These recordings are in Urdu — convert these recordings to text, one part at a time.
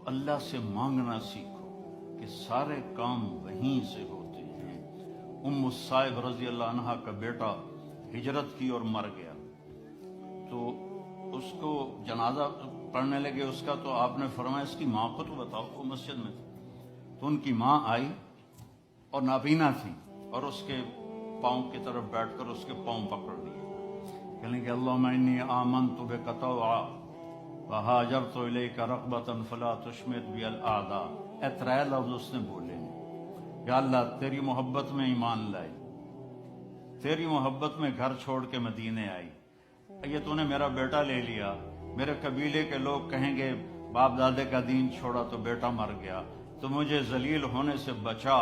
اللہ سے مانگنا سیکھو کہ سارے کام وہیں سے ہوتے ہیں۔ ام الصائب رضی اللہ عنہا کا بیٹا ہجرت کی اور مر گیا، تو اس کو جنازہ پڑھنے لگے اس کا، تو آپ نے فرمایا اس کی ماں کو تو بتاؤ، وہ مسجد میں تھی۔ تو ان کی ماں آئی اور نابینا تھی، اور اس کے پاؤں کی طرف بیٹھ کر اس کے پاؤں پکڑ لیے، کہنے کہ اللہم انی آمنت بک طوعا وہاجرت الیک رغبۃ فلا تشمت بی الاعداء۔ اے ترے لفظ اس نے بولے، یا اللہ تیری محبت میں ایمان لائی، تیری محبت میں گھر چھوڑ کے مدینے آئی، یہ تو نے میرا بیٹا لے لیا، میرے قبیلے کے لوگ کہیں گے باپ دادے کا دین چھوڑا تو بیٹا مر گیا، تو مجھے ذلیل ہونے سے بچا۔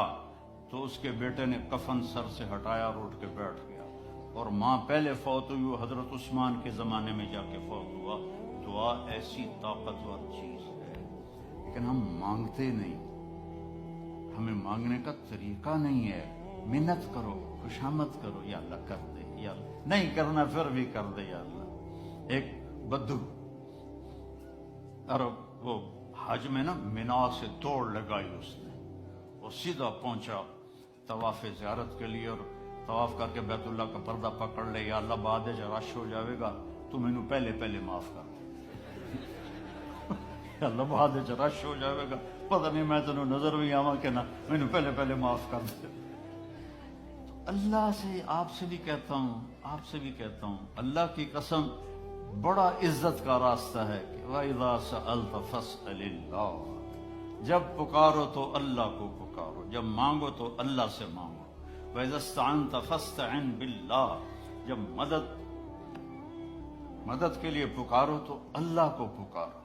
تو اس کے بیٹے نے کفن سر سے ہٹایا اور اٹھ کے بیٹھ گیا، اور ماں پہلے فوت ہوئی، وہ حضرت عثمان کے زمانے میں جا کے فوت ہوا۔ دعا ایسی طاقتور چیز ہے، لیکن ہم مانگتے نہیں، ہمیں مانگنے کا طریقہ نہیں ہے۔ منت کرو، خوشامد کرو، یا اللہ کر دے، یا اللہ نہیں کرنا پھر بھی کر دے، یا اللہ۔ ایک بدو اور وہ حج میں نا مینا سے دوڑ لگائی اس نے، وہ سیدھا پہنچا طواف زیارت کے لیے، اور طواف کر کے بیت اللہ کا پردہ پکڑ لے، یا اللہ بعد رش ہو جاوے گا تو مینوں پہلے پہلے معاف کر دے، یا اللہ بعد رش ہو جاوے گا پتہ نہیں میں تینوں نظر بھی آواں کہ نہ، مینوں پہلے پہلے معاف کر دے۔ اللہ سے، آپ سے بھی کہتا ہوں، آپ سے بھی کہتا ہوں، اللہ کی قسم بڑا عزت کا راستہ ہے کہ وَإِذَا سَأَلْتَ فَاسْأَلِ اللَّهَ، جب پکارو تو اللہ کو پکارو، جب مانگو تو اللہ سے مانگو۔ وَإِذَا اسْتَعَنْتَ فَاسْتَعِنْ بِاللَّهِ، جب مدد کے لیے پکارو تو اللہ کو پکارو۔